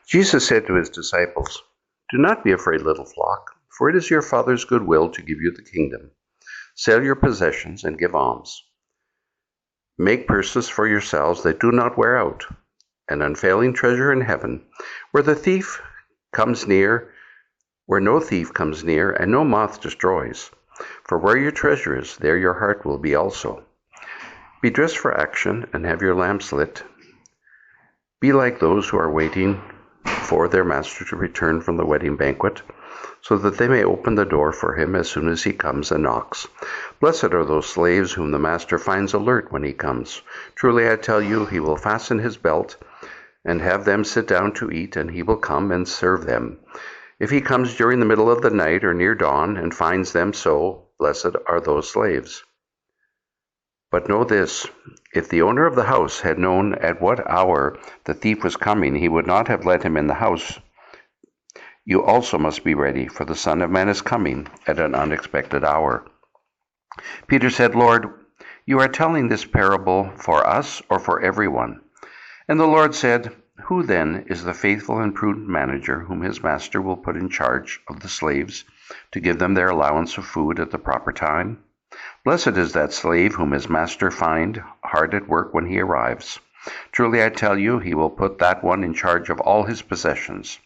Jesus said to his disciples, "Do not be afraid, little flock, for it is your Father's good will to give you the kingdom. Sell your possessions and give alms. Make purses for yourselves that do not wear out, an unfailing treasure in heaven, where no thief comes near, and no moth destroys. For where your treasure is, there your heart will be also. Be dressed for action and have your lamps lit. Be like those who are waiting for their master to return from the wedding banquet, so that they may open the door for him as soon as he comes and knocks. Blessed are those slaves whom the master finds alert when he comes. Truly I tell you, he will fasten his belt and have them sit down to eat, and he will come and serve them. If he comes during the middle of the night or near dawn and finds them so, blessed are those slaves. But know this, if the owner of the house had known at what hour the thief was coming, he would not have let him in the house. You also must be ready, for the Son of Man is coming at an unexpected hour." Peter said, "Lord, you are telling this parable for us or for everyone?" And the Lord said, "Who then is the faithful and prudent manager whom his master will put in charge of the slaves to give them their allowance of food at the proper time? Blessed is that slave whom his master find hard at work when he arrives. Truly I tell you, he will put that one in charge of all his possessions.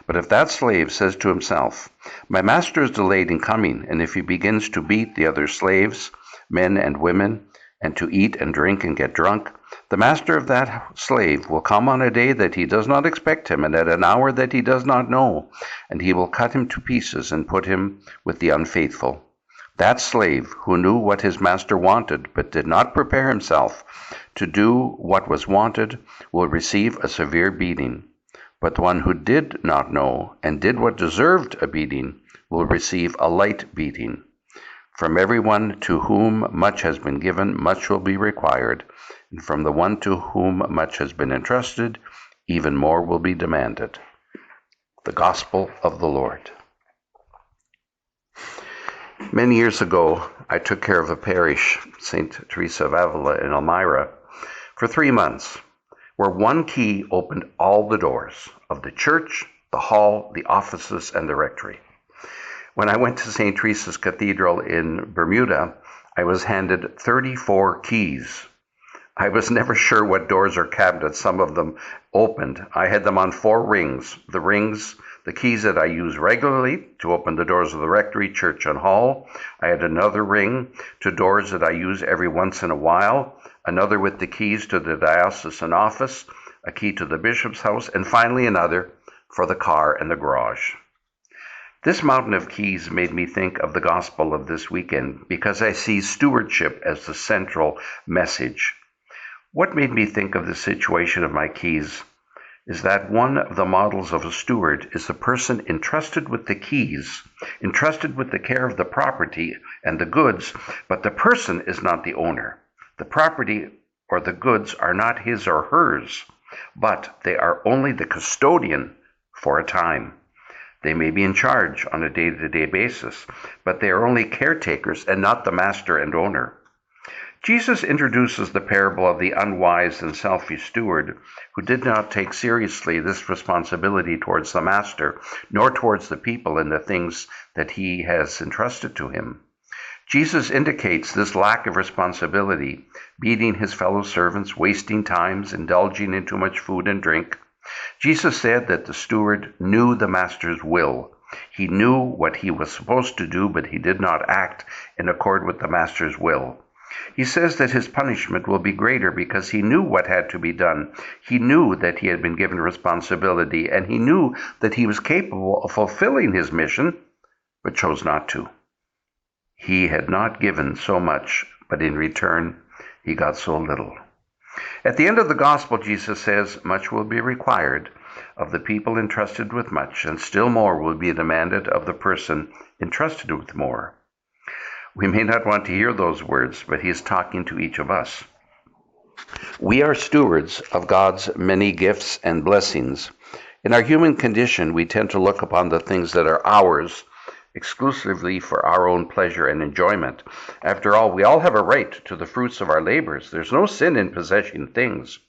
But if that slave says to himself, 'My master is delayed in coming,' and if he begins to beat the other slaves, men and women, and to eat and drink and get drunk, the master of that slave will come on a day that he does not expect him, and at an hour that he does not know, and he will cut him to pieces and put him with the unfaithful. That slave who knew what his master wanted but did not prepare himself to do what was wanted will receive a severe beating. But the one who did not know and did what deserved a beating will receive a light beating. From everyone to whom much has been given, much will be required, and from the one to whom much has been entrusted, even more will be demanded." The Gospel of the Lord. Many years ago, I took care of a parish, St. Teresa of Avila in Elmira, for 3 months, where one key opened all the doors of the church, the hall, the offices, and the rectory. When I went to St. Teresa's Cathedral in Bermuda, I was handed 34 keys. I was never sure what doors or cabinets some of them opened. I had them on 4 rings. The keys that I use regularly to open the doors of the rectory, church, and hall. I had another ring to doors that I use every once in a while, another with the keys to the diocesan office, a key to the bishop's house, and finally another for the car and the garage. This mountain of keys made me think of the gospel of this weekend because I see stewardship as the central message. What made me think of the situation of my keys is that one of the models of a steward is the person entrusted with the keys, entrusted with the care of the property and the goods, but the person is not the owner. The property or the goods are not his or hers, but they are only the custodian for a time. They may be in charge on a day-to-day basis, but they are only caretakers and not the master and owner. Jesus introduces the parable of the unwise and selfish steward who did not take seriously this responsibility towards the master, nor towards the people and the things that he has entrusted to him. Jesus indicates this lack of responsibility, beating his fellow servants, wasting times, indulging in too much food and drink. Jesus said that the steward knew the master's will. He knew what he was supposed to do, but he did not act in accord with the master's will. He says that his punishment will be greater because he knew what had to be done. He knew that he had been given responsibility, and he knew that he was capable of fulfilling his mission, but chose not to. He had not given so much, but in return, he got so little. At the end of the gospel, Jesus says, much will be required of the people entrusted with much, and still more will be demanded of the person entrusted with more. We may not want to hear those words, but he is talking to each of us. We are stewards of God's many gifts and blessings. In our human condition, we tend to look upon the things that are ours exclusively for our own pleasure and enjoyment. After all, we all have a right to the fruits of our labors. There's no sin in possessing things.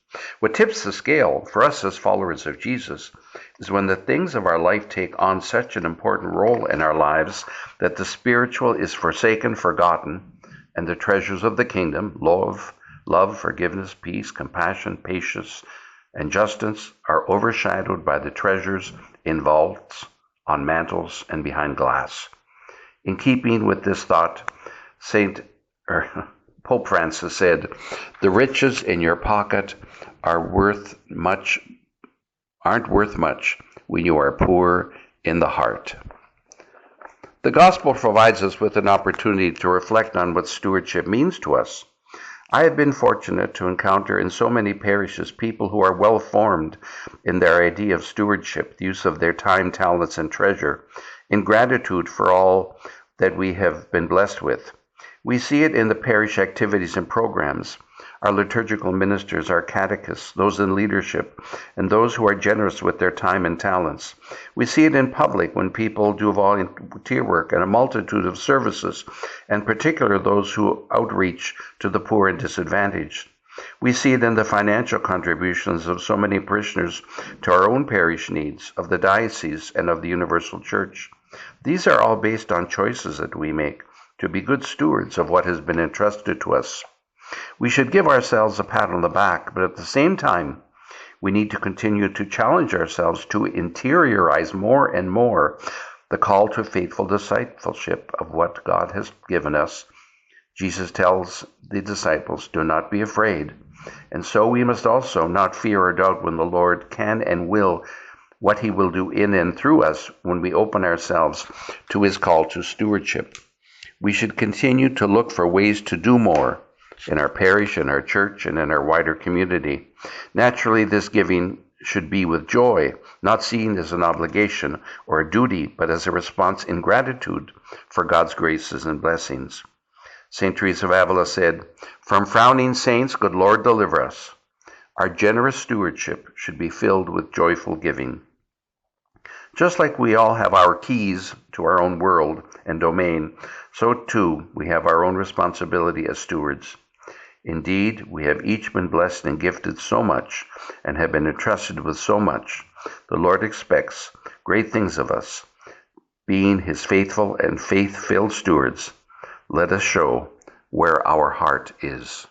What tips the scale for us as followers of Jesus is when the things of our life take on such an important role in our lives that the spiritual is forsaken, forgotten, and the treasures of the kingdom, love, forgiveness, peace, compassion, patience, and justice are overshadowed by the treasures in vaults, on mantles, and behind glass. In keeping with this thought, Pope Francis said, "The riches in your pocket aren't worth much when you are poor in the heart." The gospel provides us with an opportunity to reflect on what stewardship means to us. I have been fortunate to encounter in so many parishes people who are well formed in their idea of stewardship, the use of their time, talents, and treasure, in gratitude for all that we have been blessed with. We see it in the parish activities and programs, our liturgical ministers, our catechists, those in leadership, and those who are generous with their time and talents. We see it in public when people do volunteer work and a multitude of services, and particularly those who outreach to the poor and disadvantaged. We see it in the financial contributions of so many parishioners to our own parish needs, of the diocese, and of the universal church. These are all based on choices that we make to be good stewards of what has been entrusted to us. We should give ourselves a pat on the back, but at the same time, we need to continue to challenge ourselves to interiorize more and more the call to faithful discipleship of what God has given us. Jesus tells the disciples, "Do not be afraid." And so we must also not fear or doubt when the Lord can and will, what he will do in and through us when we open ourselves to his call to stewardship. We should continue to look for ways to do more in our parish, in our church, and in our wider community. Naturally, this giving should be with joy, not seen as an obligation or a duty, but as a response in gratitude for God's graces and blessings. St. Teresa of Avila said, "From frowning saints, good Lord, deliver us." Our generous stewardship should be filled with joyful giving. Just like we all have our keys to our own world and domain, so too we have our own responsibility as stewards. Indeed, we have each been blessed and gifted so much and have been entrusted with so much. The Lord expects great things of us. Being his faithful and faith-filled stewards, let us show where our heart is.